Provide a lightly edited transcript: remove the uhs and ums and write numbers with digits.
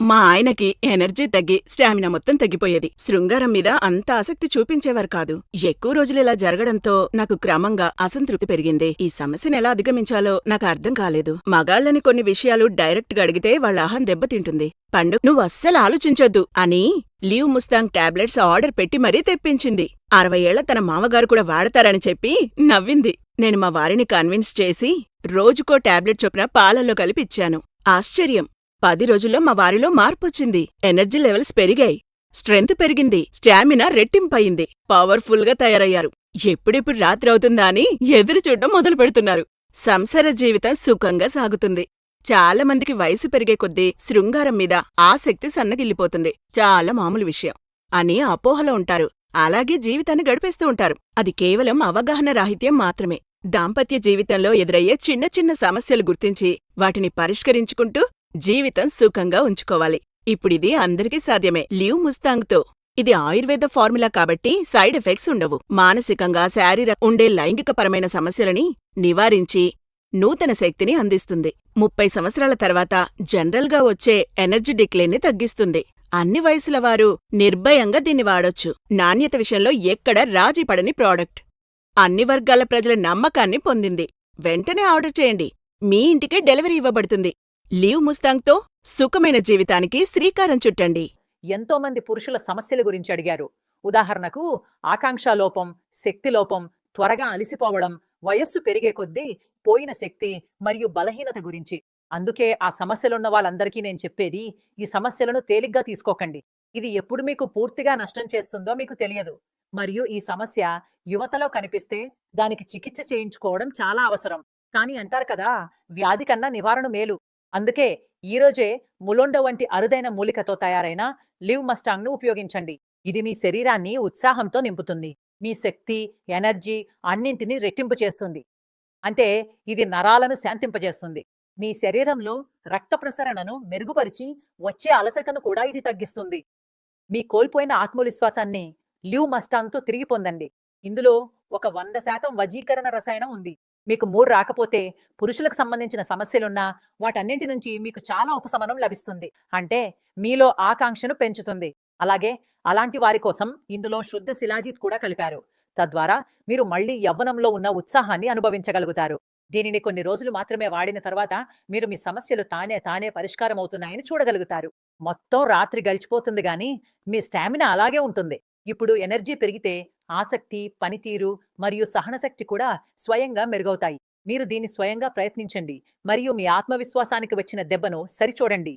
మా ఆయనకి ఎనర్జీ తగ్గి స్టామినా మొత్తం తగ్గిపోయేది. శృంగారం మీద అంత ఆసక్తి చూపించేవారు కాదు. ఎక్కువ రోజులు ఇలా జరగడంతో నాకు క్రమంగా అసంతృప్తి పెరిగింది. ఈ సమస్యను ఎలా అధిగమించాలో నాకు అర్థం కాలేదు. మగాళ్ళని కొన్ని విషయాలు డైరెక్ట్ గా అడిగితే వాళ్ళ అహం దెబ్బతింటుంది. పండు నువ్వు అస్సలు ఆలోచించొద్దు అని లీవ్ ముస్తాంగ్ టాబ్లెట్స్ ఆర్డర్ పెట్టి మరీ తెప్పించింది. 60 ఏళ్ల తన మామగారు కూడా వాడతారని చెప్పి నవ్వింది. నేను మా వారిని కన్విన్స్ చేసి రోజుకో టాబ్లెట్ చొప్పున పాలల్లో కలిపిచ్చాను. ఆశ్చర్యం! 10 రోజుల్లో మా వారిలో మార్పొచ్చింది. ఎనర్జీ లెవెల్స్ పెరిగాయి, స్ట్రెంత్ పెరిగింది, స్టామినా రెట్టింపయింది, పవర్ఫుల్ గా తయారయ్యారు. ఎప్పుడెప్పుడు రాత్రి అవుతుందా అని ఎదురు చూడడం మొదలు పెడుతున్నారు. సంసార జీవితం సుఖంగా సాగుతుంది. చాలా మందికి వయసు పెరిగే కొద్దీ శృంగారం మీద ఆసక్తి సన్నగిల్లిపోతుంది. చాలా మామూలు విషయం అని అపోహలో ఉంటారు. అలాగే జీవితాన్ని గడిపేస్తూ ఉంటారు. అది కేవలం అవగాహన రాహిత్యం మాత్రమే. దాంపత్య జీవితంలో ఎదురయ్యే చిన్న చిన్న సమస్యలు గుర్తించి వాటిని పరిష్కరించుకుంటూ జీవితం సుఖంగా ఉంచుకోవాలి. ఇప్పుడిది అందరికీ సాధ్యమే లీవ్ ముస్తాంగ్తో. ఇది ఆయుర్వేద ఫార్ములా కాబట్టి సైడ్ ఎఫెక్ట్స్ ఉండవు. మానసికంగా ఉండే లైంగికపరమైన సమస్యలని నివారించి నూతన శక్తిని అందిస్తుంది. 30 సంవత్సరాల తర్వాత జనరల్గా వచ్చే ఎనర్జీ డిక్లైన్ని తగ్గిస్తుంది. అన్ని వయసుల వారు నిర్భయంగా దీన్ని వాడొచ్చు. నాణ్యత విషయంలో ఎక్కడ రాజీ పడని ప్రాడక్ట్. అన్ని వర్గాల ప్రజల నమ్మకాన్ని పొందింది. వెంటనే ఆర్డర్ చేయండి. మీ ఇంటికే డెలివరీ ఇవ్వబడుతుంది. లీవ్ ముస్తాంగ్తో సుఖమైన జీవితానికి శ్రీకారం చుట్టండి. ఎంతోమంది పురుషుల సమస్యల గురించి అడిగారు. ఉదాహరణకు ఆకాంక్షాలోపం, శక్తిలోపం, త్వరగా అలిసిపోవడం, వయస్సు పెరిగే కొద్దీ పోయిన శక్తి మరియు బలహీనత గురించి. అందుకే ఆ సమస్యలున్న వాళ్ళందరికీ నేను చెప్పేది, ఈ సమస్యలను తేలిగ్గా తీసుకోకండి. ఇది ఎప్పుడు మీకు పూర్తిగా నష్టం చేస్తుందో మీకు తెలియదు. మరియు ఈ సమస్య యువతలో కనిపిస్తే దానికి చికిత్స చేయించుకోవడం చాలా అవసరం. కానీ అంటారు కదా, వ్యాధి కన్నా నివారణ మేలు. అందుకే ఈరోజే ములోండో వంటి అరుదైన మూలికతో తయారైన లివ్ మస్టాంగ్ను ఉపయోగించండి. ఇది మీ శరీరాన్ని ఉత్సాహంతో నింపుతుంది. మీ శక్తి, ఎనర్జీ అన్నింటినీ రెట్టింపు చేస్తుంది. అంటే ఇది నరాలను శాంతింపజేస్తుంది. మీ శరీరంలో రక్త ప్రసరణను మెరుగుపరిచి వచ్చే అలసటను కూడా ఇది తగ్గిస్తుంది. మీ కోల్పోయిన ఆత్మవిశ్వాసాన్ని లివ్ మస్టాంగ్తో తిరిగి పొందండి. ఇందులో ఒక 100% వజీకరణ రసాయనం ఉంది. మీకు మూడు రాకపోతే, పురుషులకు సంబంధించిన సమస్యలున్నా వాటన్నింటి నుంచి మీకు చాలా ఉపశమనం లభిస్తుంది. అంటే మీలో ఆకాంక్షను పెంచుతుంది. అలాగే అలాంటి వారి కోసం ఇందులో శుద్ధ శిలాజిత్ కూడా కలిపారు. తద్వారా మీరు మళ్లీ యవ్వనంలో ఉన్న ఉత్సాహాన్ని అనుభవించగలుగుతారు. దీనిని కొన్ని రోజులు మాత్రమే వాడిన తర్వాత మీరు మీ సమస్యలు తానే పరిష్కారం అవుతున్నాయని చూడగలుగుతారు. మొత్తం రాత్రి గడిచిపోతుంది గాని మీ స్టామినా అలాగే ఉంటుంది. ఇప్పుడు ఎనర్జీ పెరిగితే ఆసక్తి, పనితీరు మరియు సహనశక్తి కూడా స్వయంగా మెరుగవుతాయి. మీరు దీన్ని స్వయంగా ప్రయత్నించండి మరియు మీ ఆత్మవిశ్వాసానికి వచ్చిన దెబ్బను సరిచూడండి.